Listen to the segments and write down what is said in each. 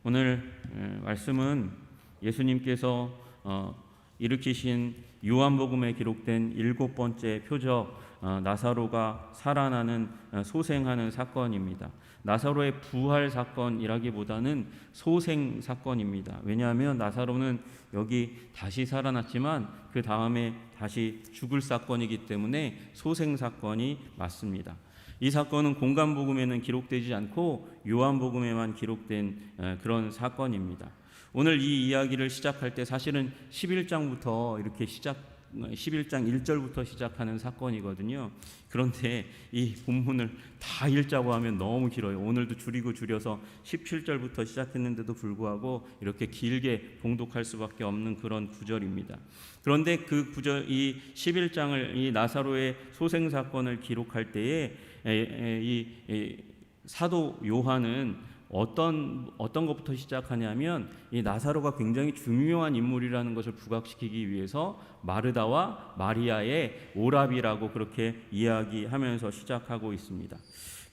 오늘 말씀은 예수님께서 일으키신 요한복음에 기록된 7번째 표적 나사로가 살아나는 소생하는 사건입니다. 나사로의 부활 사건이라기보다는 소생 사건입니다. 왜냐하면 나사로는 여기 다시 살아났지만 그 다음에 다시 죽을 사건이기 때문에 소생 사건이 맞습니다. 이 사건은 공간복음에는 기록되지 않고 요한복음에만 기록된 그런 사건입니다. 오늘 이 이야기를 시작할 때 사실은 11장부터 이렇게 11장 1절부터 시작하는 사건이거든요. 그런데 이 본문을 다 읽자고 하면 너무 길어요. 오늘도 줄여서 17절부터 시작했는데도 불구하고 이렇게 길게 봉독할 수밖에 없는 그런 구절입니다. 그런데 그 구절, 이 11장을 이 나사로의 소생 사건을 기록할 때에 이 사도 요한은 어떤 것부터 시작하냐면 이 나사로가 굉장히 중요한 인물이라는 것을 부각시키기 위해서 마르다와 마리아의 오라비라고 그렇게 이야기하면서 시작하고 있습니다.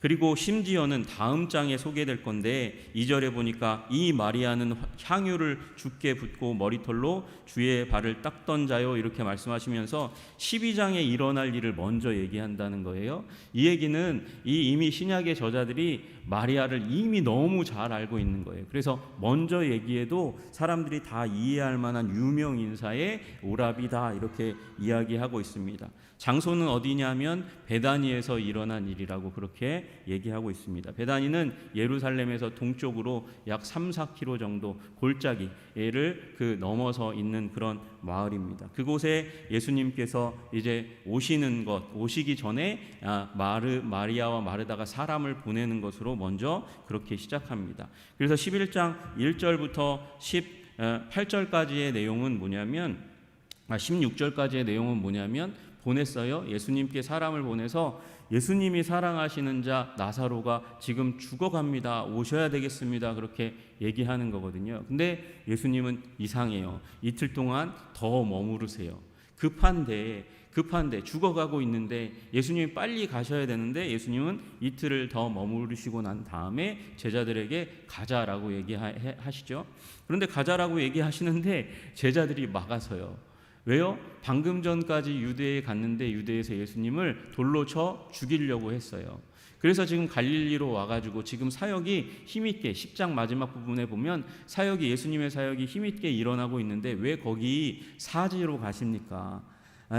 그리고 심지어는 다음 장에 소개될 건데 2절에 보니까 이 마리아는 향유를 주께 붓고 머리털로 주의 발을 닦던 자요 이렇게 말씀하시면서 12장에 일어날 일을 먼저 얘기한다는 거예요. 이 얘기는 이미 신약의 저자들이 마리아를 이미 너무 잘 알고 있는 거예요. 그래서 먼저 얘기해도 사람들이 다 이해할 만한 유명 인사의 오라비다 이렇게 이야기하고 있습니다. 장소는 어디냐면 베다니에서 일어난 일이라고 그렇게 얘기하고 있습니다. 베다니는 예루살렘에서 동쪽으로 약 3-4km 정도 골짜기를 넘어서 있는 그런 마을입니다. 그곳에 예수님께서 이제 오시기 전에 마리아와 마르다가 사람을 보내는 것으로 먼저 그렇게 시작합니다. 그래서 11장 1절부터 18절까지의 내용은 뭐냐면 16절까지의 내용은 뭐냐면 보냈어요. 예수님께 사람을 보내서 예수님이 사랑하시는 자 나사로가 지금 죽어갑니다. 오셔야 되겠습니다. 그렇게 얘기하는 거거든요. 근데 예수님은 이상해요. 이틀 동안 더 머무르세요. 급한데 죽어가고 있는데 예수님이 빨리 가셔야 되는데 예수님은 이틀을 더 머무르시고 난 다음에 제자들에게 가자라고 얘기하시죠. 그런데 가자라고 얘기하시는데 제자들이 막아서요. 왜요? 방금 전까지 유대에 갔는데 유대에서 예수님을 돌로 쳐 죽이려고 했어요. 그래서 지금 갈릴리로 와가지고 지금 사역이 힘있게 10장 마지막 부분에 보면 예수님의 사역이 힘있게 일어나고 있는데 왜 거기 사지로 가십니까?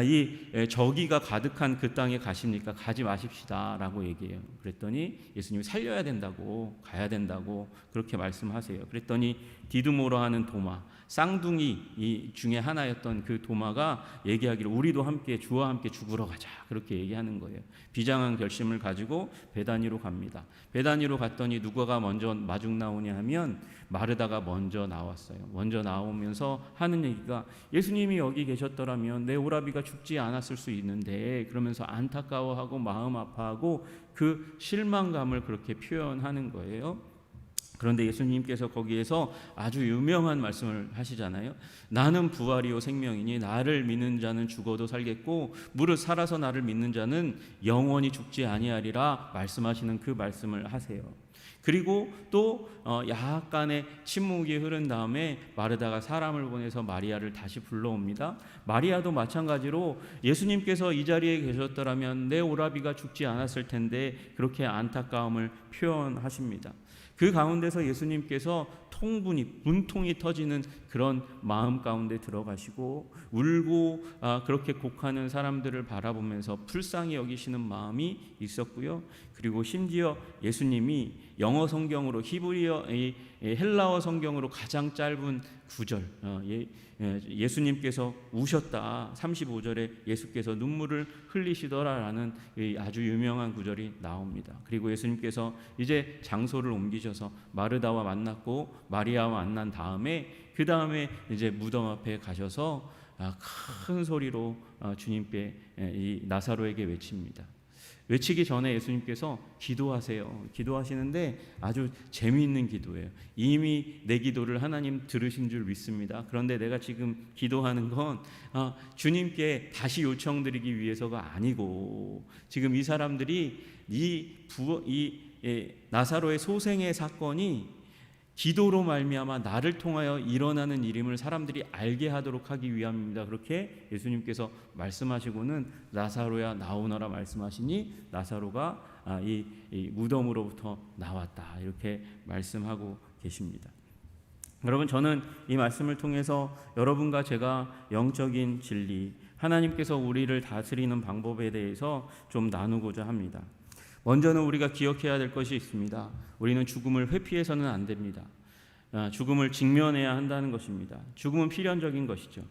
이 저기가 가득한 그 땅에 가십니까? 가지 마십시다 라고 얘기해요. 그랬더니 예수님이 살려야 된다고 가야 된다고 그렇게 말씀하세요. 그랬더니 디두모라 하는 도마 쌍둥이 중에 하나였던 그 도마가 얘기하기를 우리도 함께 주와 함께 죽으러 가자 그렇게 얘기하는 거예요. 비장한 결심을 가지고 베다니로 갑니다. 베다니로 갔더니 누가가 먼저 마중 나오냐 하면 마르다가 먼저 나왔어요. 먼저 나오면서 하는 얘기가 예수님이 여기 계셨더라면 내 오라비가 죽지 않았을 수 있는데 그러면서 안타까워하고 마음 아파하고 그 실망감을 그렇게 표현하는 거예요. 그런데 예수님께서 거기에서 아주 유명한 말씀을 하시잖아요. 나는 부활이요 생명이니 나를 믿는 자는 죽어도 살겠고 무릇 살아서 나를 믿는 자는 영원히 죽지 아니하리라 말씀하시는 그 말씀을 하세요. 그리고 또 약간의 침묵이 흐른 다음에 마르다가 사람을 보내서 마리아를 다시 불러옵니다. 마리아도 마찬가지로 예수님께서 이 자리에 계셨더라면 내 오라비가 죽지 않았을 텐데 그렇게 안타까움을 표현하십니다. 그 가운데서 예수님께서 분통이 터지는 그런 마음 가운데 들어가시고 울고 그렇게 곡하는 사람들을 바라보면서 불쌍히 여기시는 마음이 있었고요. 그리고 심지어 예수님이 영어 성경으로 헬라어 성경으로 가장 짧은 구절 예수님께서 우셨다 35절에 예수께서 눈물을 흘리시더라라는 아주 유명한 구절이 나옵니다. 그리고 예수님께서 이제 장소를 옮기셔서 마르다와 만났고 마리아와 만난 다음에 그 다음에 이제 무덤 앞에 가셔서 큰 소리로 주님께 이 나사로에게 외칩니다. 외치기 전에 예수님께서 기도하시는데 아주 재미있는 기도예요. 이미 내 기도를 하나님 들으신 줄 믿습니다. 그런데 내가 지금 기도하는 건 주님께 다시 요청드리기 위해서가 아니고 지금 이 사람들이 이 나사로의 소생의 사건이 기도로 말미암아 나를 통하여 일어나는 일임을 사람들이 알게 하도록 하기 위함입니다. 그렇게 예수님께서 말씀하시고는 나사로야 나오너라 말씀하시니 나사로가 이 무덤으로부터 나왔다 이렇게 말씀하고 계십니다. 여러분, 저는 이 말씀을 통해서 여러분과 제가 영적인 진리, 하나님께서 우리를 다스리는 방법에 대해서 좀 나누고자 합니다. 먼저는 우리가 기억해야 될 것이 있습니다. 우리는 죽음을 회피해서는 안 됩니다. 죽음을 직면해야 한다는 것입니다. 죽음은 필연적인 것이죠.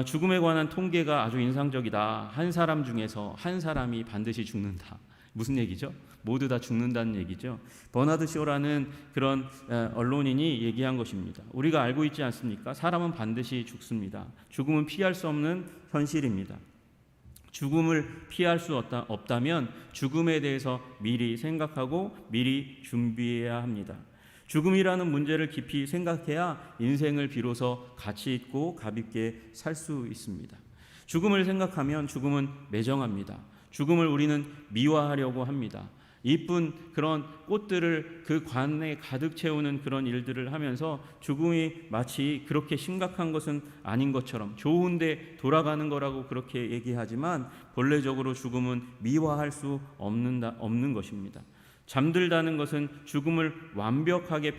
죽음에 관한 통계가 아주 인상적이다. 한 사람 중에서 한 사람이 반드시 죽는다. 무슨 얘기죠? 모두 다 죽는다는 얘기죠. 버나드 쇼라는 그런 언론인이 얘기한 것입니다. 우리가 알고 있지 않습니까? 사람은 반드시 죽습니다. 죽음은 피할 수 없는 현실입니다. 죽음을 피할 수 없다면 죽음에 대해서 미리 생각하고 미리 준비해야 합니다. 죽음이라는 문제를 깊이 생각해야 인생을 비로소 가치 있고 값있게 살 수 있습니다. 죽음을 생각하면 죽음은 매정합니다. 죽음을 우리는 미화하려고 합니다. 이쁜 그런 꽃들을 그 관에 가득 채우는 그런 일들을 하면서 죽음이 마치 그렇게 심각한 것은 아닌 것처럼 좋은데 돌아가는 거라고 그렇게 얘기하지만 본래적으로 죽음은 미화할 수 없는 것입니다. 잠들다는 것은 죽음을 완곡하게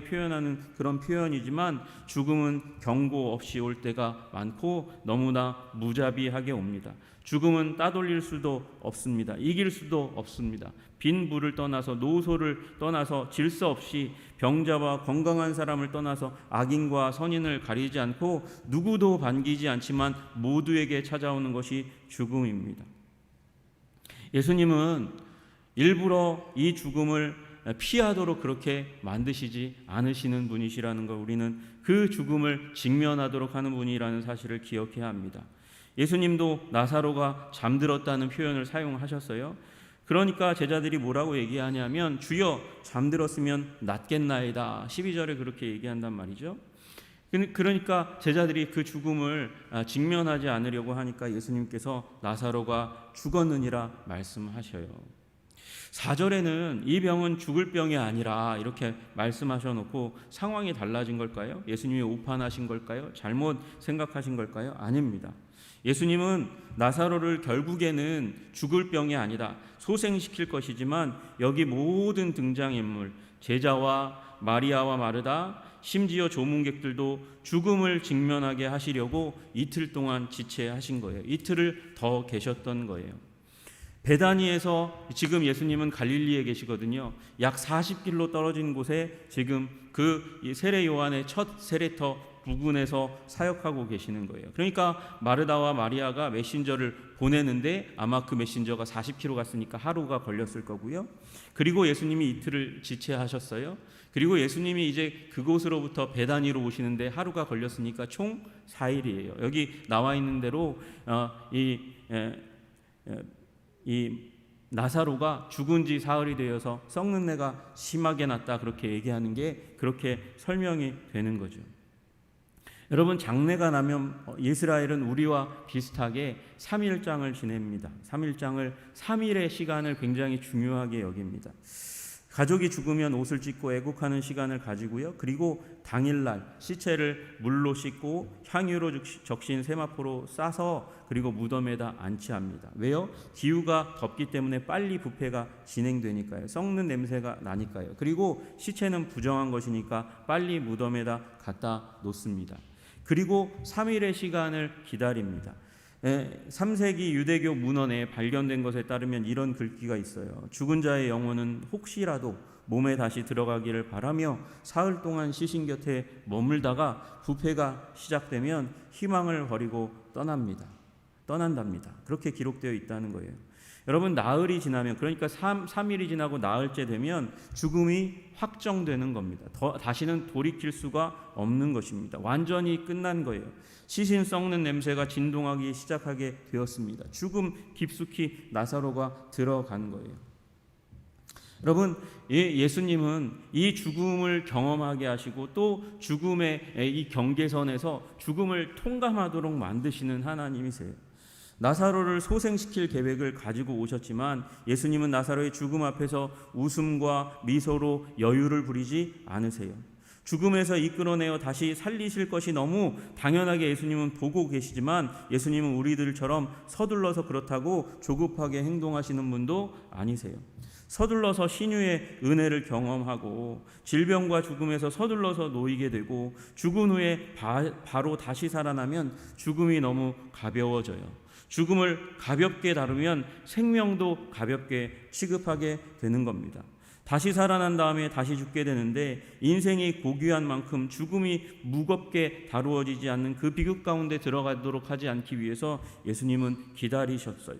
표현하는 그런 표현이지만 죽음은 경고 없이 올 때가 많고 너무나 무자비하게 옵니다. 죽음은 따돌릴 수도 없습니다. 이길 수도 없습니다. 빈 불을 떠나서 노소를 떠나서 질서 없이 병자와 건강한 사람을 떠나서 악인과 선인을 가리지 않고 누구도 반기지 않지만 모두에게 찾아오는 것이 죽음입니다. 예수님은 일부러 이 죽음을 피하도록 그렇게 만드시지 않으시는 분이시라는 걸 우리는 그 죽음을 직면하도록 하는 분이라는 사실을 기억해야 합니다. 예수님도 나사로가 잠들었다는 표현을 사용하셨어요. 그러니까 제자들이 뭐라고 얘기하냐면 주여 잠들었으면 낫겠나이다. 12절에 그렇게 얘기한단 말이죠. 그러니까 제자들이 그 죽음을 직면하지 않으려고 하니까 예수님께서 나사로가 죽었느니라 말씀하셔요. 4절에는 이 병은 죽을 병이 아니라 이렇게 말씀하셔 놓고 상황이 달라진 걸까요? 예수님이 오판하신 걸까요? 잘못 생각하신 걸까요? 아닙니다. 예수님은 나사로를 결국에는 죽을 병이 아니라 소생시킬 것이지만 여기 모든 등장인물 제자와 마리아와 마르다 심지어 조문객들도 죽음을 직면하게 하시려고 이틀 동안 지체하신 거예요. 이틀을 더 계셨던 거예요. 베다니에서 지금 예수님은 갈릴리에 계시거든요. 약 40km 떨어진 곳에 지금 그 세례 요한의 첫 세례터 부근에서 사역하고 계시는 거예요. 그러니까 마르다와 마리아가 메신저를 보내는데 아마 그 메신저가 40km 갔으니까 하루가 걸렸을 거고요. 그리고 예수님이 이틀을 지체하셨어요. 그리고 예수님이 이제 그곳으로부터 베다니로 오시는데 하루가 걸렸으니까 총 4일이에요. 여기 나와 있는 대로 이 나사로가 죽은 지 사흘이 되어서 썩는 내가 심하게 났다 그렇게 얘기하는 게 그렇게 설명이 되는 거죠. 여러분, 장례가 나면 이스라엘은 우리와 비슷하게 3일장을 지냅니다. 3일장을 3일의 시간을 굉장히 중요하게 여깁니다. 가족이 죽으면 옷을 찢고 애국하는 시간을 가지고요. 그리고 당일날 시체를 물로 씻고 향유로 적신 세마포로 싸서 그리고 무덤에다 안치합니다. 왜요? 기후가 덥기 때문에 빨리 부패가 진행되니까요. 썩는 냄새가 나니까요. 그리고 시체는 부정한 것이니까 빨리 무덤에다 갖다 놓습니다. 그리고 3일의 시간을 기다립니다. 3세기 유대교 문헌에 발견된 것에 따르면 이런 글귀가 있어요. 죽은 자의 영혼은 혹시라도 몸에 다시 들어가기를 바라며 사흘 동안 시신 곁에 머물다가 부패가 시작되면 희망을 버리고 떠난답니다. 그렇게 기록되어 있다는 거예요. 여러분, 나흘이 지나면, 그러니까 3일이 지나고 나흘째 되면 죽음이 확정되는 겁니다. 다시는 돌이킬 수가 없는 것입니다. 완전히 끝난 거예요. 시신 썩는 냄새가 진동하기 시작하게 되었습니다. 죽음 깊숙이 나사로가 들어간 거예요. 여러분, 예수님은 이 죽음을 경험하게 하시고 또 죽음의 이 경계선에서 죽음을 통감하도록 만드시는 하나님이세요. 나사로를 소생시킬 계획을 가지고 오셨지만 예수님은 나사로의 죽음 앞에서 웃음과 미소로 여유를 부리지 않으세요. 죽음에서 이끌어내어 다시 살리실 것이 너무 당연하게 예수님은 보고 계시지만 예수님은 우리들처럼 서둘러서 그렇다고 조급하게 행동하시는 분도 아니세요. 서둘러서 신유의 은혜를 경험하고 질병과 죽음에서 서둘러서 놓이게 되고 죽은 후에 바로 다시 살아나면 죽음이 너무 가벼워져요. 죽음을 가볍게 다루면 생명도 가볍게 취급하게 되는 겁니다. 다시 살아난 다음에 다시 죽게 되는데 인생이 고귀한 만큼 죽음이 무겁게 다루어지지 않는 그 비극 가운데 들어가도록 하지 않기 위해서 예수님은 기다리셨어요.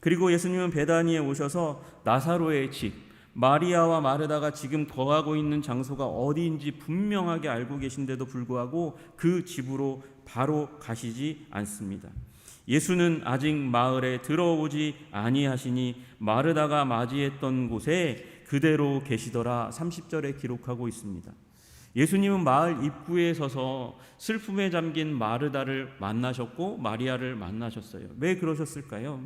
그리고 예수님은 베다니에 오셔서 나사로의 집, 마리아와 마르다가 지금 거하고 있는 장소가 어디인지 분명하게 알고 계신데도 불구하고 그 집으로 바로 가시지 않습니다. 예수는 아직 마을에 들어오지 아니하시니 마르다가 맞이했던 곳에 그대로 계시더라. 30절에 기록하고 있습니다. 예수님은 마을 입구에 서서 슬픔에 잠긴 마르다를 만나셨고 마리아를 만나셨어요. 왜 그러셨을까요?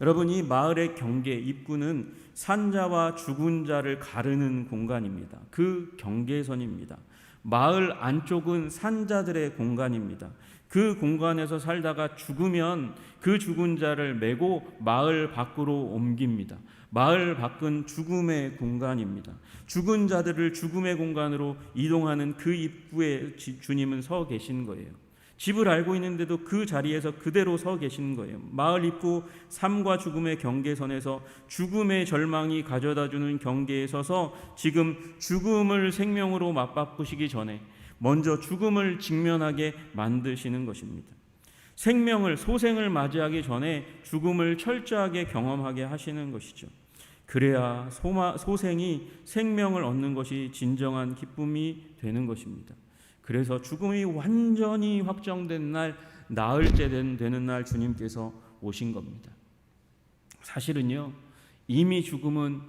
여러분, 이 마을의 경계 입구는 산자와 죽은 자를 가르는 공간입니다. 그 경계선입니다. 마을 안쪽은 산자들의 공간입니다. 그 공간에서 살다가 죽으면 그 죽은 자를 메고 마을 밖으로 옮깁니다. 마을 밖은 죽음의 공간입니다. 죽은 자들을 죽음의 공간으로 이동하는 그 입구에 주님은 서 계신 거예요. 집을 알고 있는데도 그 자리에서 그대로 서 계신 거예요. 마을 입구 삶과 죽음의 경계선에서 죽음의 절망이 가져다주는 경계에 서서 지금 죽음을 생명으로 맞바꾸시기 전에 먼저 죽음을 직면하게 만드시는 것입니다. 생명을, 소생을 맞이하기 전에 죽음을 철저하게 경험하게 하시는 것이죠. 그래야 소생이 생명을 얻는 것이 진정한 기쁨이 되는 것입니다. 그래서 죽음이 완전히 확정된 날, 나을 때 되는 날 주님께서 오신 겁니다. 사실은요, 이미 죽음은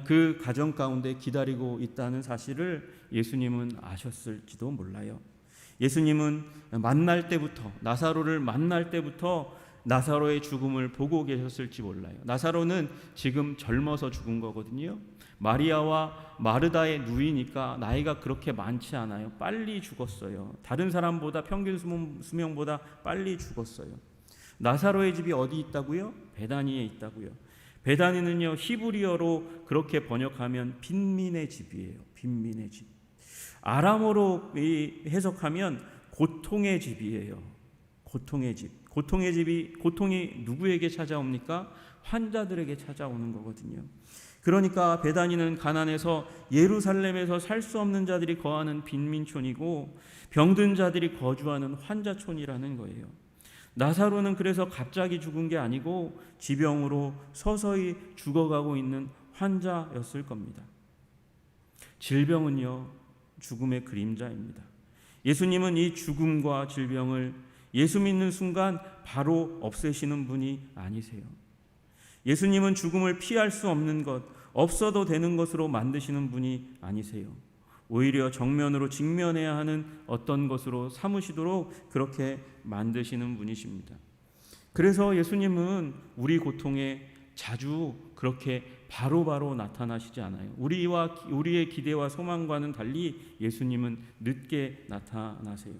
그 가정 가운데 기다리고 있다는 사실을 예수님은 아셨을지도 몰라요. 예수님은 만날 때부터, 나사로를 만날 때부터 나사로의 죽음을 보고 계셨을지 몰라요. 나사로는 지금 젊어서 죽은 거거든요. 마리아와 마르다의 누이니까 나이가 그렇게 많지 않아요. 빨리 죽었어요. 다른 사람보다 평균 수명보다 빨리 죽었어요. 나사로의 집이 어디 있다고요? 베다니에 있다고요. 베다니는요, 히브리어로 그렇게 번역하면 빈민의 집이에요. 빈민의 집. 아람어로 해석하면 고통의 집이에요. 고통의 집. 고통이 누구에게 찾아옵니까? 환자들에게 찾아오는 거거든요. 그러니까 베다니는 가난해서 예루살렘에서 살 수 없는 자들이 거하는 빈민촌이고 병든 자들이 거주하는 환자촌이라는 거예요. 나사로는 그래서 갑자기 죽은 게 아니고 지병으로 서서히 죽어가고 있는 환자였을 겁니다. 질병은요, 죽음의 그림자입니다. 예수님은 이 죽음과 질병을 예수 믿는 순간 바로 없애시는 분이 아니세요. 예수님은 죽음을 피할 수 없는 것, 없어도 되는 것으로 만드시는 분이 아니세요. 오히려 정면으로 직면해야 하는 어떤 것으로 삼으시도록 그렇게 만드시는 분이십니다. 그래서 예수님은 우리 고통에 자주 그렇게 바로바로 나타나시지 않아요. 우리의 기대와 소망과는 달리 예수님은 늦게 나타나세요.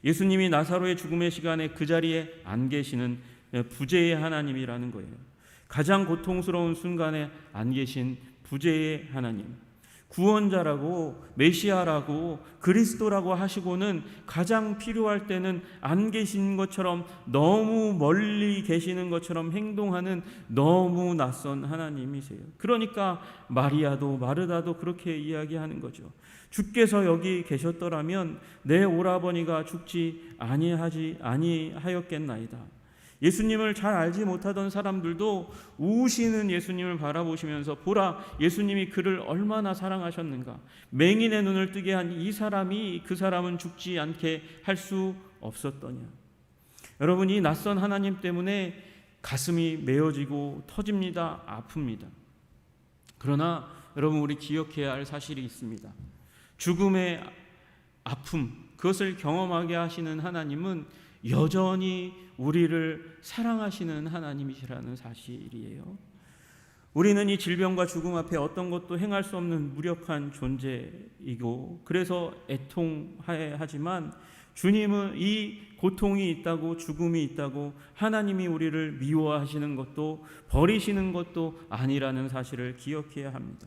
예수님이 나사로의 죽음의 시간에 그 자리에 안 계시는 부재의 하나님이라는 거예요. 가장 고통스러운 순간에 안 계신 부재의 하나님, 구원자라고 메시아라고 그리스도라고 하시고는 가장 필요할 때는 안 계신 것처럼, 너무 멀리 계시는 것처럼 행동하는 너무 낯선 하나님이세요. 그러니까 마리아도 마르다도 그렇게 이야기하는 거죠. 주께서 여기 계셨더라면 내 오라버니가 죽지 아니하였겠나이다. 예수님을 잘 알지 못하던 사람들도 우시는 예수님을 바라보시면서 보라, 예수님이 그를 얼마나 사랑하셨는가. 맹인의 눈을 뜨게 한 이 사람이 그 사람은 죽지 않게 할 수 없었더냐. 여러분, 이 낯선 하나님 때문에 가슴이 메어지고 터집니다. 아픕니다. 그러나 여러분, 우리 기억해야 할 사실이 있습니다. 죽음의 아픔, 그것을 경험하게 하시는 하나님은 여전히 우리를 사랑하시는 하나님이시라는 사실이에요. 우리는 이 질병과 죽음 앞에 어떤 것도 행할 수 없는 무력한 존재이고 그래서 애통해야 하지만 주님은 이 고통이 있다고 죽음이 있다고 하나님이 우리를 미워하시는 것도 버리시는 것도 아니라는 사실을 기억해야 합니다.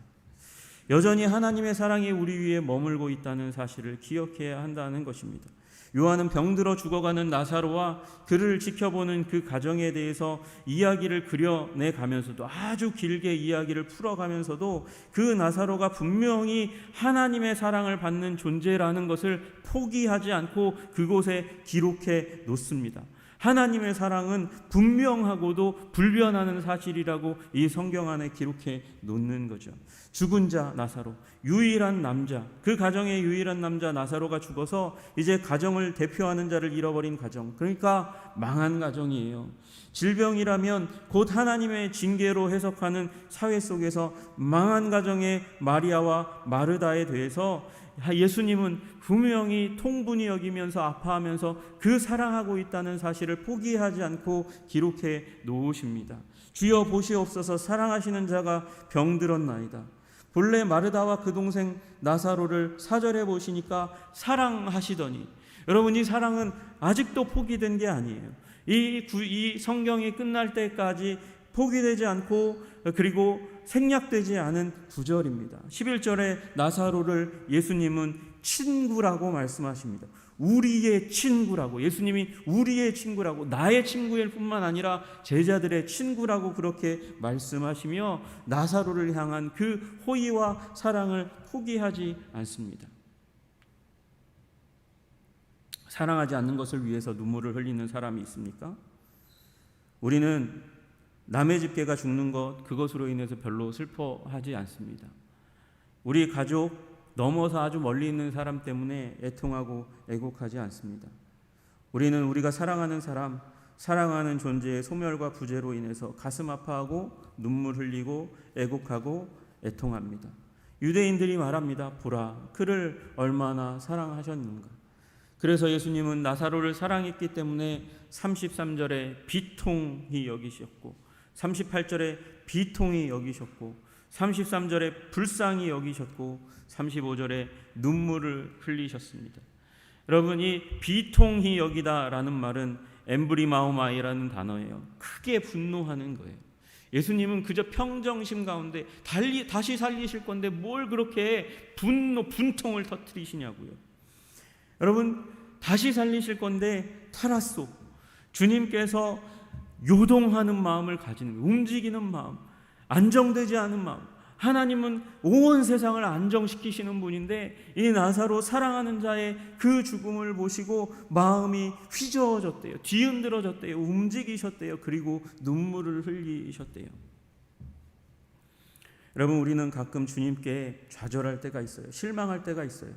여전히 하나님의 사랑이 우리 위에 머물고 있다는 사실을 기억해야 한다는 것입니다. 요한은 병들어 죽어가는 나사로와 그를 지켜보는 그 가정에 대해서 이야기를 그려내 가면서도 아주 길게 이야기를 풀어가면서도 그 나사로가 분명히 하나님의 사랑을 받는 존재라는 것을 포기하지 않고 그곳에 기록해 놓습니다. 하나님의 사랑은 분명하고도 불변하는 사실이라고 이 성경 안에 기록해 놓는 거죠. 죽은 자 나사로, 유일한 남자, 그 가정의 유일한 남자 나사로가 죽어서 이제 가정을 대표하는 자를 잃어버린 가정, 그러니까 망한 가정이에요. 질병이라면 곧 하나님의 징계로 해석하는 사회 속에서 망한 가정의 마리아와 마르다에 대해서 예수님은 분명히 통분히 여기면서 아파하면서 그 사랑하고 있다는 사실을 포기하지 않고 기록해 놓으십니다. 주여 보시옵소서, 사랑하시는 자가 병들었나이다. 본래 마르다와 그 동생 나사로를 4절에 보시니까 사랑하시더니, 여러분 이 사랑은 아직도 포기된 게 아니에요. 이 성경이 끝날 때까지 포기되지 않고 그리고 생략되지 않은 구절입니다. 11절에 나사로를 예수님은 친구라고 말씀하십니다. 우리의 친구라고, 예수님이 우리의 친구라고, 나의 친구일 뿐만 아니라 제자들의 친구라고 그렇게 말씀하시며 나사로를 향한 그 호의와 사랑을 포기하지 않습니다. 사랑하지 않는 것을 위해서 눈물을 흘리는 사람이 있습니까? 우리는 남의 집게가 죽는 것, 그것으로 인해서 별로 슬퍼하지 않습니다. 우리 가족 넘어서 아주 멀리 있는 사람 때문에 애통하고 애곡하지 않습니다. 우리는 우리가 사랑하는 사람, 사랑하는 존재의 소멸과 부재로 인해서 가슴 아파하고 눈물 흘리고 애곡하고 애통합니다. 유대인들이 말합니다. 보라, 그를 얼마나 사랑하셨는가. 그래서 예수님은 나사로를 사랑했기 때문에 33절에 비통히 여기셨고 38절에 비통히 여기셨고 33절에 불쌍히 여기셨고 35절에 눈물을 흘리셨습니다. 여러분, 이 비통히 여기다라는 말은 엠브리마오마이라는 단어예요. 크게 분노하는 거예요. 예수님은 그저 평정심 가운데 다시 살리실 건데 뭘 그렇게 분통을 터뜨리시냐고요. 여러분, 다시 살리실 건데 타라소, 주님께서 요동하는 마음을 가지는 거예요. 움직이는 마음, 안정되지 않은 마음. 하나님은 온 세상을 안정시키시는 분인데 이 나사로 사랑하는 자의 그 죽음을 보시고 마음이 휘저어졌대요. 뒤흔들어졌대요. 움직이셨대요. 그리고 눈물을 흘리셨대요. 여러분, 우리는 가끔 주님께 좌절할 때가 있어요. 실망할 때가 있어요.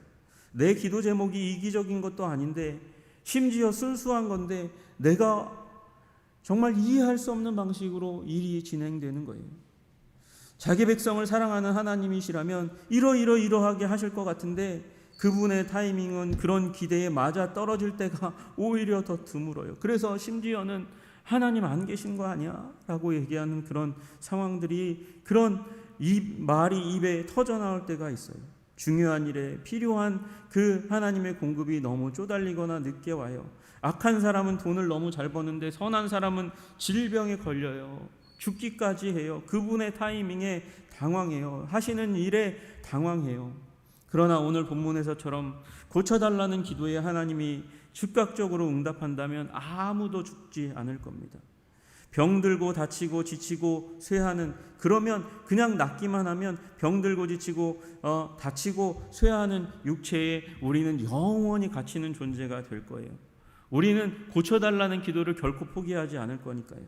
내 기도 제목이 이기적인 것도 아닌데, 심지어 순수한 건데 내가 정말 이해할 수 없는 방식으로 일이 진행되는 거예요. 자기 백성을 사랑하는 하나님이시라면 이러하게 하실 것 같은데 그분의 타이밍은 그런 기대에 맞아 떨어질 때가 오히려 더 드물어요. 그래서 심지어는 하나님 안 계신 거 아니야? 라고 얘기하는 그런 상황들이, 그런 말이 입에 터져 나올 때가 있어요. 중요한 일에 필요한 그 하나님의 공급이 너무 쪼달리거나 늦게 와요. 악한 사람은 돈을 너무 잘 버는데 선한 사람은 질병에 걸려요. 죽기까지 해요. 그분의 타이밍에 당황해요. 하시는 일에 당황해요. 그러나 오늘 본문에서처럼 고쳐달라는 기도에 하나님이 즉각적으로 응답한다면 아무도 죽지 않을 겁니다. 병들고 다치고 지치고 쇠하는, 그러면 그냥 낫기만 하면 병들고 지치고 다치고 쇠하는 육체에 우리는 영원히 갇히는 존재가 될 거예요. 우리는 고쳐달라는 기도를 결코 포기하지 않을 거니까요.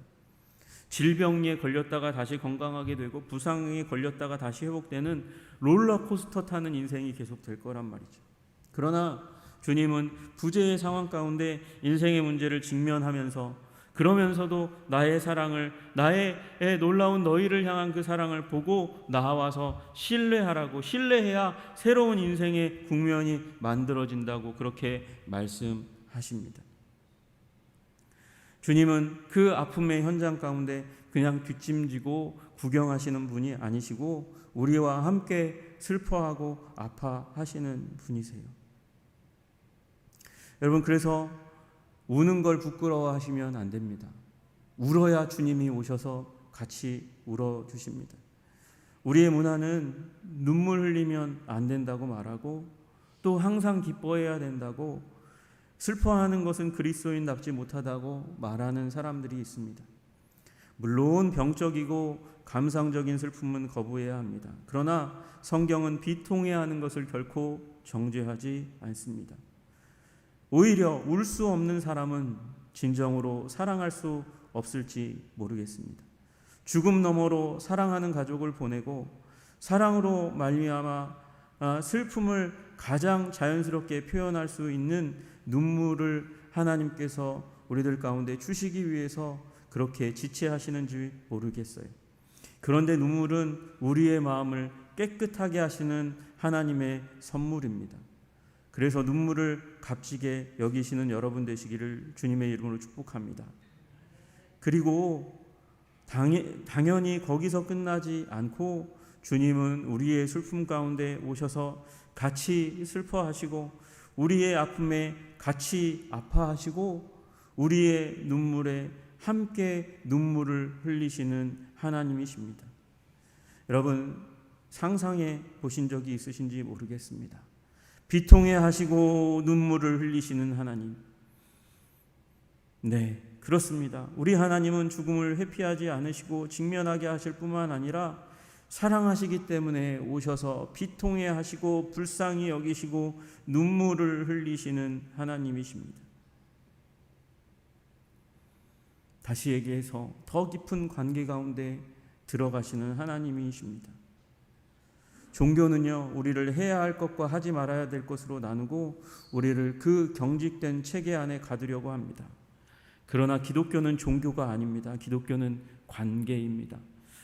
질병에 걸렸다가 다시 건강하게 되고 부상에 걸렸다가 다시 회복되는 롤러코스터 타는 인생이 계속될 거란 말이죠. 그러나 주님은 부재의 상황 가운데 인생의 문제를 직면하면서, 그러면서도 나의 사랑을, 나의 놀라운 너희를 향한 그 사랑을 보고 나와서 신뢰하라고, 신뢰해야 새로운 인생의 국면이 만들어진다고 그렇게 말씀하십니다. 주님은 그 아픔의 현장 가운데 그냥 뒷짐지고 구경하시는 분이 아니시고 우리와 함께 슬퍼하고 아파하시는 분이세요. 여러분, 그래서 우는 걸 부끄러워하시면 안 됩니다. 울어야 주님이 오셔서 같이 울어주십니다. 우리의 문화는 눈물 흘리면 안 된다고 말하고 또 항상 기뻐해야 된다고, 슬퍼하는 것은 그리스도인답지 못하다고 말하는 사람들이 있습니다. 물론 병적이고 감상적인 슬픔은 거부해야 합니다. 그러나 성경은 비통해하는 것을 결코 정죄하지 않습니다. 오히려 울 수 없는 사람은 진정으로 사랑할 수 없을지 모르겠습니다. 죽음 너머로 사랑하는 가족을 보내고 사랑으로 말미암아 슬픔을 가장 자연스럽게 표현할 수 있는 눈물을 하나님께서 우리들 가운데 주시기 위해서 그렇게 지체하시는지 모르겠어요. 그런데 눈물은 우리의 마음을 깨끗하게 하시는 하나님의 선물입니다. 그래서 눈물을 값지게 여기시는 여러분 되시기를 주님의 이름으로 축복합니다. 그리고 당연히 거기서 끝나지 않고 주님은 우리의 슬픔 가운데 오셔서 같이 슬퍼하시고 우리의 아픔에 같이 아파하시고 우리의 눈물에 함께 눈물을 흘리시는 하나님이십니다. 여러분, 상상해 보신 적이 있으신지 모르겠습니다. 비통해 하시고 눈물을 흘리시는 하나님. 네, 그렇습니다. 우리 하나님은 죽음을 회피하지 않으시고 직면하게 하실 뿐만 아니라 사랑하시기 때문에 오셔서 비통해 하시고 불쌍히 여기시고 눈물을 흘리시는 하나님이십니다. 다시 얘기해서 더 깊은 관계 가운데 들어가시는 하나님이십니다. 종교는요, 우리를 해야 할 것과 하지 말아야 될 것으로 나누고 우리를 그 경직된 체계 안에 가두려고 합니다. 그러나 기독교는 종교가 아닙니다. 기독교는 관계입니다.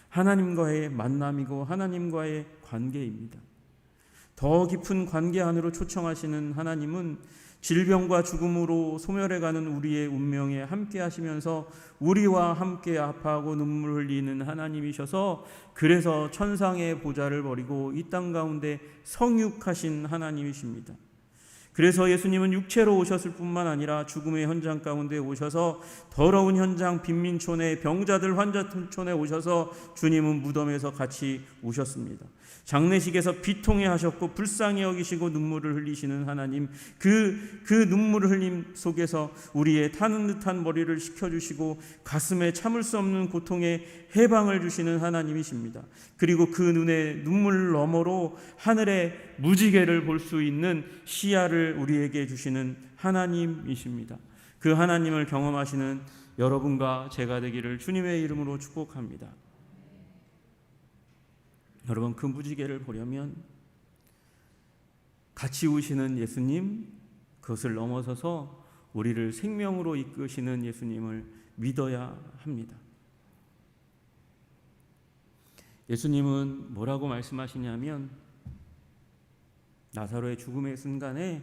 하나님과의 만남이고 하나님과의 관계입니다. 더 깊은 관계 안으로 초청하시는 하나님은 질병과 죽음으로 소멸해가는 우리의 운명에 함께 하시면서 우리와 함께 아파하고 눈물 흘리는 하나님이셔서, 그래서 천상의 보좌를 버리고 이 땅 가운데 성육하신 하나님이십니다. 그래서 예수님은 육체로 오셨을 뿐만 아니라 죽음의 현장 가운데 오셔서 더러운 현장 빈민촌에 병자들 환자촌에 오셔서 주님은 무덤에서 같이 오셨습니다. 장례식에서 비통해 하셨고 불쌍히 여기시고 눈물을 흘리시는 하나님, 그 눈물을 흘림 속에서 우리의 타는 듯한 머리를 식혀주시고 가슴에 참을 수 없는 고통에 해방을 주시는 하나님이십니다. 그리고 그 눈의 눈물 너머로 하늘의 무지개를 볼 수 있는 시야를 우리에게 주시는 하나님이십니다. 그 하나님을 경험하시는 여러분과 제가 되기를 주님의 이름으로 축복합니다. 여러분, 그 무지개를 보려면 같이 우시는 예수님, 그것을 넘어서서 우리를 생명으로 이끄시는 예수님을 믿어야 합니다. 예수님은 뭐라고 말씀하시냐면 나사로의 죽음의 순간에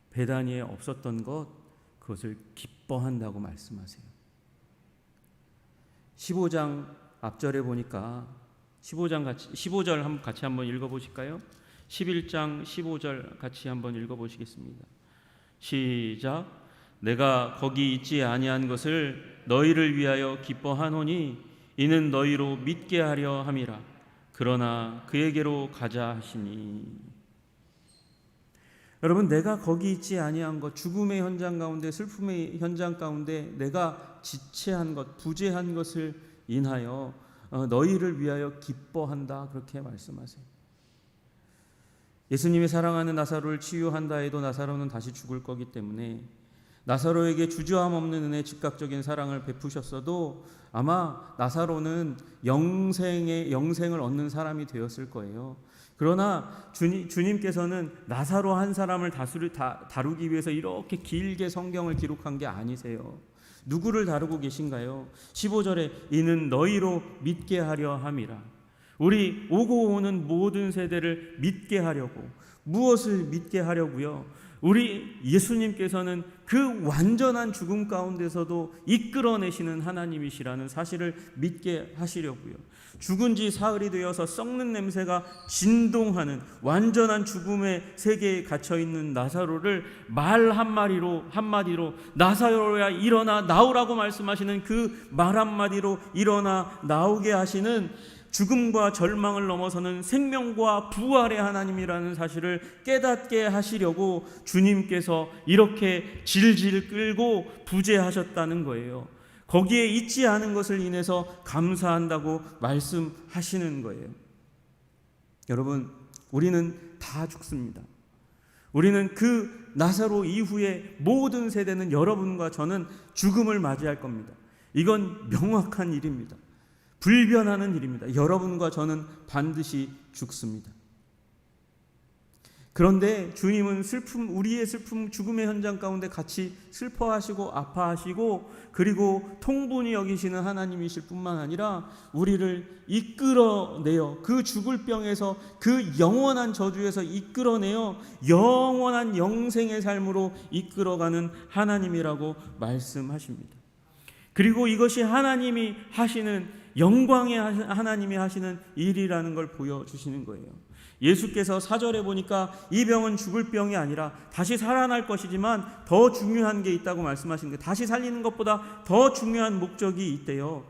베다니에 없었던 것, 그것을 기뻐한다고 말씀하세요. 15장 앞절에 보니까 15절 같이 한번 읽어보실까요? 11장 15절 같이 한번 읽어보시겠습니다. 시작. 내가 거기 있지 아니한 것을 너희를 위하여 기뻐하노니 이는 너희로 믿게 하려 함이라. 그러나 그에게로 가자 하시니. 여러분, 내가 거기 있지 아니한 것, 죽음의 현장 가운데, 슬픔의 현장 가운데 내가 지체한 것, 부재한 것을 인하여 너희를 위하여 기뻐한다, 그렇게 말씀하세요. 예수님이 사랑하는 나사로를 치유한다 해도 나사로는 다시 죽을 거기 때문에 나사로에게 주저함 없는 은혜, 즉각적인 사랑을 베푸셨어도 아마 나사로는 영생을 얻는 사람이 되었을 거예요. 그러나 주님께서는 나사로 한 사람을 다루기 위해서 이렇게 길게 성경을 기록한 게 아니세요. 누구를 다루고 계신가요? 15절에 이는 너희로 믿게 하려 함이라. 우리 오고 오는 모든 세대를 믿게 하려고. 무엇을 믿게 하려고요? 우리 예수님께서는 그 완전한 죽음 가운데서도 이끌어내시는 하나님이시라는 사실을 믿게 하시려고요. 죽은 지 사흘이 되어서 썩는 냄새가 진동하는 완전한 죽음의 세계에 갇혀있는 나사로를 말 한마디로 나사로야 일어나 나오라고 말씀하시는 그 말 한마디로 일어나 나오게 하시는 죽음과 절망을 넘어서는 생명과 부활의 하나님이라는 사실을 깨닫게 하시려고 주님께서 이렇게 질질 끌고 부재하셨다는 거예요. 거기에 있지 않은 것을 인해서 감사한다고 말씀하시는 거예요. 여러분, 우리는 다 죽습니다. 우리는 그 나사로 이후에 모든 세대는 여러분과 저는 죽음을 맞이할 겁니다. 이건 명확한 일입니다. 불변하는 일입니다. 여러분과 저는 반드시 죽습니다. 그런데 주님은 우리의 슬픔, 죽음의 현장 가운데 같이 슬퍼하시고 아파하시고 그리고 통분히 여기시는 하나님이실 뿐만 아니라 우리를 이끌어내어 그 죽을 병에서 그 영원한 저주에서 이끌어내어 영원한 영생의 삶으로 이끌어가는 하나님이라고 말씀하십니다. 그리고 이것이 하나님이 하시는 영광의 하나님이 하시는 일이라는 걸 보여주시는 거예요. 예수께서 4절에 보니까 이 병은 죽을 병이 아니라 다시 살아날 것이지만 더 중요한 게 있다고 말씀하시는 거예요. 다시 살리는 것보다 더 중요한 목적이 있대요.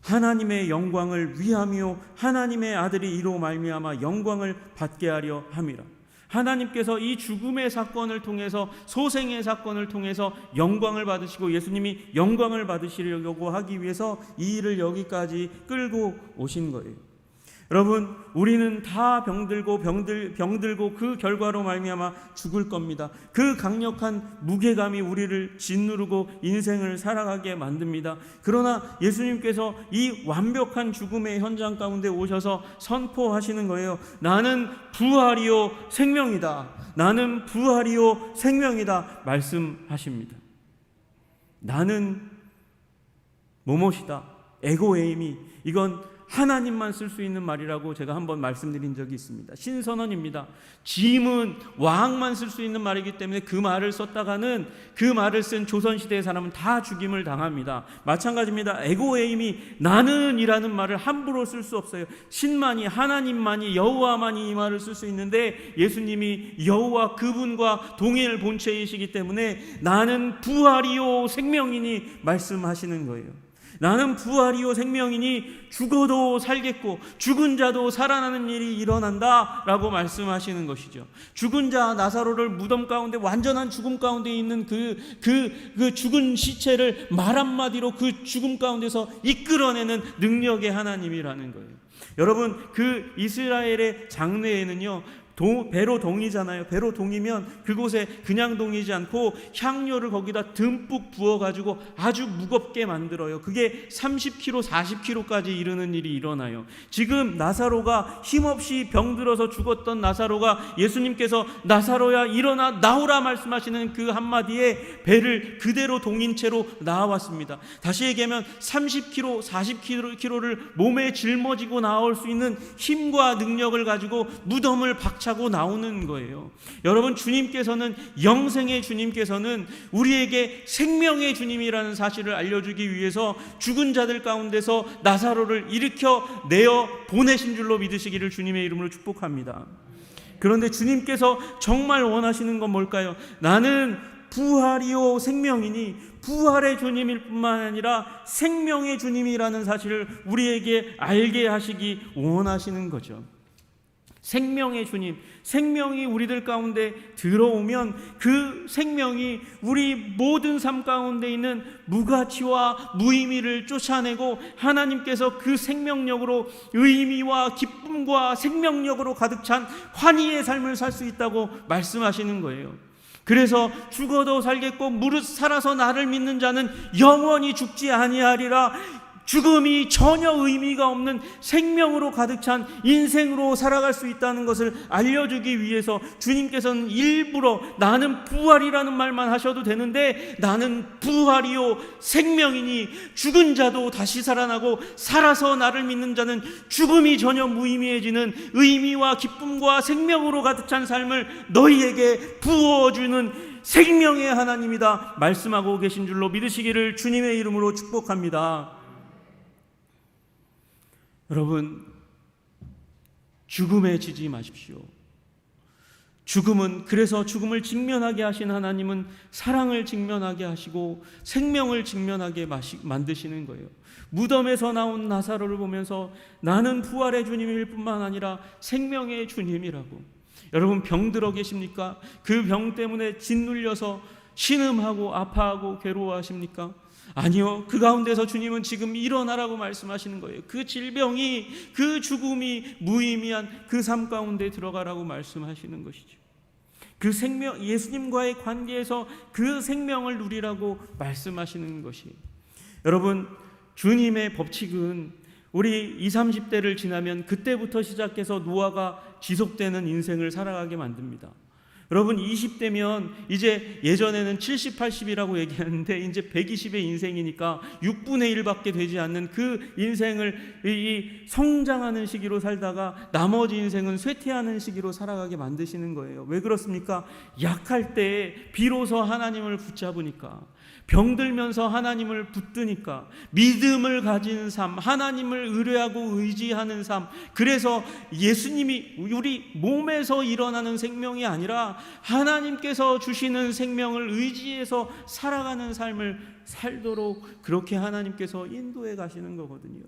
하나님의 영광을 위하며 하나님의 아들이 이로 말미암아 영광을 받게 하려 함이라. 하나님께서 이 죽음의 사건을 통해서 소생의 사건을 통해서 영광을 받으시고 예수님이 영광을 받으시려고 하기 위해서 이 일을 여기까지 끌고 오신 거예요. 여러분, 우리는 다 병들고 그 결과로 말미암아 죽을 겁니다. 그 강력한 무게감이 우리를 짓누르고 인생을 살아가게 만듭니다. 그러나 예수님께서 이 완벽한 죽음의 현장 가운데 오셔서 선포하시는 거예요. 나는 부활이요 생명이다. 나는 부활이요 생명이다 말씀하십니다. 나는 뭐뭇이다. 에고에임이 이건 하나님만 쓸 수 있는 말이라고 제가 한번 말씀드린 적이 있습니다. 신선언입니다. 짐은 왕만 쓸 수 있는 말이기 때문에 그 말을 썼다가는 그 말을 쓴 조선시대의 사람은 다 죽임을 당합니다. 마찬가지입니다. 에고에임이 나는 이라는 말을 함부로 쓸 수 없어요. 신만이 하나님만이 여호와만이 이 말을 쓸 수 있는데 예수님이 여호와 그분과 동일 본체이시기 때문에 나는 부활이요 생명이니 말씀하시는 거예요. 나는 부활이요 생명이니 죽어도 살겠고 죽은 자도 살아나는 일이 일어난다 라고 말씀하시는 것이죠. 죽은 자 나사로를 무덤 가운데 완전한 죽음 가운데 있는 그 죽은 시체를 말 한마디로 그 죽음 가운데서 이끌어내는 능력의 하나님이라는 거예요. 여러분, 그 이스라엘의 장례에는요 배로 동이잖아요. 배로 동이면 그곳에 그냥 동이지 않고 향료를 거기다 듬뿍 부어가지고 아주 무겁게 만들어요. 그게 30kg, 40kg까지 이르는 일이 일어나요. 지금 나사로가 힘없이 병들어서 죽었던 나사로가 예수님께서 나사로야 일어나 나오라 말씀하시는 그 한마디에 배를 그대로 동인 채로 나와왔습니다. 다시 얘기하면 30kg, 40kg를 몸에 짊어지고 나올 수 있는 힘과 능력을 가지고 무덤을 박차고 나오는 거예요. 여러분, 주님께서는 영생의 주님께서는 우리에게 생명의 주님이라는 사실을 알려주기 위해서 죽은 자들 가운데서 나사로를 일으켜 내어 보내신 줄로 믿으시기를 주님의 이름으로 축복합니다. 그런데 주님께서 정말 원하시는 건 뭘까요? 나는 부활이요 생명이니 부활의 주님일 뿐만 아니라 생명의 주님이라는 사실을 우리에게 알게 하시기 원하시는 거죠. 생명의 주님, 생명이 우리들 가운데 들어오면 그 생명이 우리 모든 삶 가운데 있는 무가치와 무의미를 쫓아내고 하나님께서 그 생명력으로 의미와 기쁨과 생명력으로 가득 찬 환희의 삶을 살 수 있다고 말씀하시는 거예요. 그래서 죽어도 살겠고 무릇 살아서 나를 믿는 자는 영원히 죽지 아니하리라. 죽음이 전혀 의미가 없는 생명으로 가득 찬 인생으로 살아갈 수 있다는 것을 알려주기 위해서 주님께서는 일부러 나는 부활이라는 말만 하셔도 되는데, 나는 부활이요 생명이니 죽은 자도 다시 살아나고 살아서 나를 믿는 자는 죽음이 전혀 무의미해지는 의미와 기쁨과 생명으로 가득 찬 삶을 너희에게 부어주는 생명의 하나님이다 말씀하고 계신 줄로 믿으시기를 주님의 이름으로 축복합니다. 여러분, 죽음에 지지 마십시오. 죽음은, 그래서 죽음을 직면하게 하신 하나님은 사랑을 직면하게 하시고 생명을 직면하게 만드시는 거예요. 무덤에서 나온 나사로를 보면서 나는 부활의 주님일 뿐만 아니라 생명의 주님이라고. 여러분, 병들어 계십니까? 그 병 때문에 짓눌려서 신음하고 아파하고 괴로워하십니까? 아니요. 그 가운데서 주님은 지금 일어나라고 말씀하시는 거예요. 그 질병이, 그 죽음이 무의미한 그 삶 가운데 들어가라고 말씀하시는 것이죠. 그 생명, 예수님과의 관계에서 그 생명을 누리라고 말씀하시는 것이에요. 여러분, 주님의 법칙은 우리 20, 30대를 지나면 그때부터 시작해서 노화가 지속되는 인생을 살아가게 만듭니다. 여러분, 20대면 이제 예전에는 70, 80이라고 얘기하는데 이제 120의 인생이니까 6분의 1밖에 되지 않는 그 인생을 이 성장하는 시기로 살다가 나머지 인생은 쇠퇴하는 시기로 살아가게 만드시는 거예요. 왜 그렇습니까? 약할 때 비로소 하나님을 붙잡으니까, 병들면서 하나님을 붙드니까, 믿음을 가진 삶, 하나님을 의뢰하고 의지하는 삶, 그래서 예수님이 우리 몸에서 일어나는 생명이 아니라 하나님께서 주시는 생명을 의지해서 살아가는 삶을 살도록 그렇게 하나님께서 인도해 가시는 거거든요.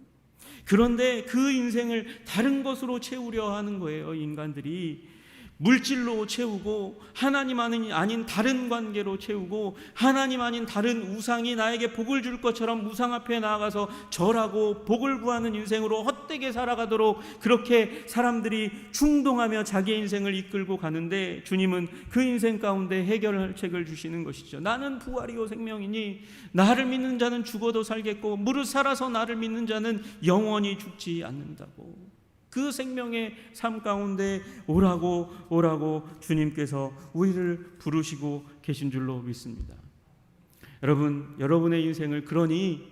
그런데 그 인생을 다른 것으로 채우려 하는 거예요. 인간들이 물질로 채우고 하나님 아닌 다른 관계로 채우고 하나님 아닌 다른 우상이 나에게 복을 줄 것처럼 우상 앞에 나아가서 절하고 복을 구하는 인생으로 헛되게 살아가도록 그렇게 사람들이 충동하며 자기의 인생을 이끌고 가는데, 주님은 그 인생 가운데 해결책을 주시는 것이죠. 나는 부활이요 생명이니 나를 믿는 자는 죽어도 살겠고 무릇 살아서 나를 믿는 자는 영원히 죽지 않는다고. 그 생명의 삶 가운데 오라고 주님께서 우리를 부르시고 계신 줄로 믿습니다. 여러분, 여러분의 인생을 그러니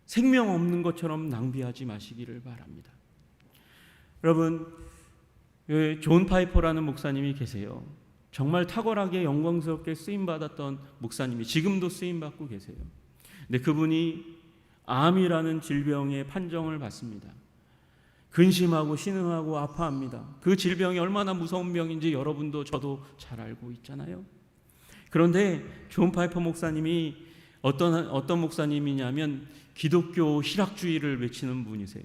생명 없는 것처럼 낭비하지 마시기를 바랍니다. 여러분, 존 파이퍼라는 목사님이 계세요. 정말 탁월하게 영광스럽게 쓰임받았던 목사님이 지금도 쓰임받고 계세요. 근데 그분이 암이라는 질병의 판정을 받습니다. 근심하고 신음하고 아파합니다. 그 질병이 얼마나 무서운 병인지 여러분도 저도 잘 알고 있잖아요. 그런데 존 파이퍼 목사님이 어떤 목사님이냐면 기독교 희락주의를 외치는 분이세요.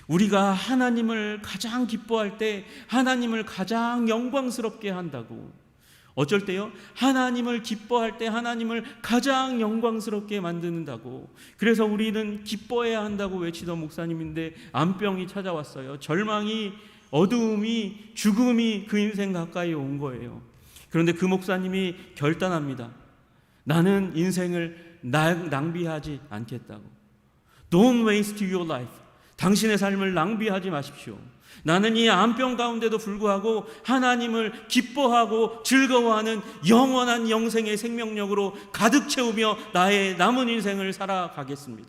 우리가 하나님을 가장 기뻐할 때 하나님을 가장 영광스럽게 한다고. 어쩔 때요, 하나님을 기뻐할 때 하나님을 가장 영광스럽게 만든다고. 그래서 우리는 기뻐해야 한다고 외치던 목사님인데 암병이 찾아왔어요. 절망이, 어두움이, 죽음이 그 인생 가까이 온 거예요. 그런데 그 목사님이 결단합니다. 나는 인생을 낭비하지 않겠다고. Don't waste your life. 당신의 삶을 낭비하지 마십시오. 나는 이 암병 가운데도 불구하고 하나님을 기뻐하고 즐거워하는 영원한 영생의 생명력으로 가득 채우며 나의 남은 인생을 살아가겠습니다.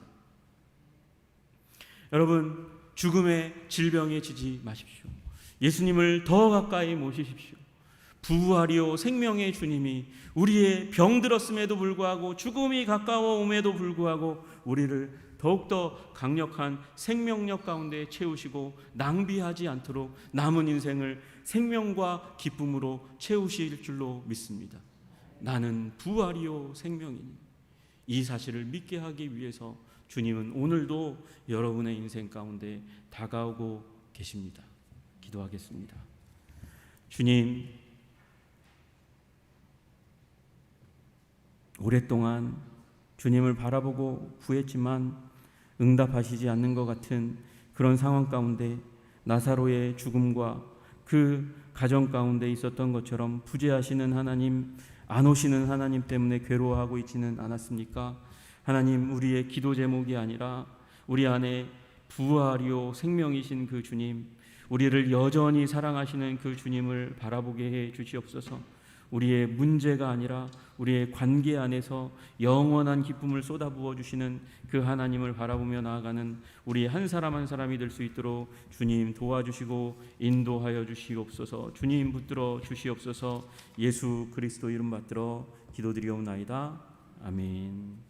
여러분, 죽음의 질병에 지지 마십시오. 예수님을 더 가까이 모시십시오. 부활이요 생명의 주님이 우리의 병들었음에도 불구하고 죽음이 가까워옴에도 불구하고 우리를 더욱더 강력한 생명력 가운데 채우시고 낭비하지 않도록 남은 인생을 생명과 기쁨으로 채우실 줄로 믿습니다. 나는 부활이요 생명이니. 이 사실을 믿게 하기 위해서 주님은 오늘도 여러분의 인생 가운데 다가오고 계십니다. 기도하겠습니다. 주님, 오랫동안 주님을 바라보고 구했지만 응답하시지 않는 것 같은 그런 상황 가운데 나사로의 죽음과 그 가정 가운데 있었던 것처럼 부재하시는 하나님, 안 오시는 하나님 때문에 괴로워하고 있지는 않았습니까? 하나님, 우리의 기도 제목이 아니라 우리 안에 부활이요 생명이신 그 주님, 우리를 여전히 사랑하시는 그 주님을 바라보게 해 주시옵소서. 우리의 문제가 아니라 우리의 관계 안에서 영원한 기쁨을 쏟아부어 주시는 그 하나님을 바라보며 나아가는 우리 한 사람 한 사람이 될 수 있도록 주님 도와주시고 인도하여 주시옵소서. 주님 붙들어 주시옵소서. 예수 그리스도 이름 받들어 기도드리옵나이다. 아멘.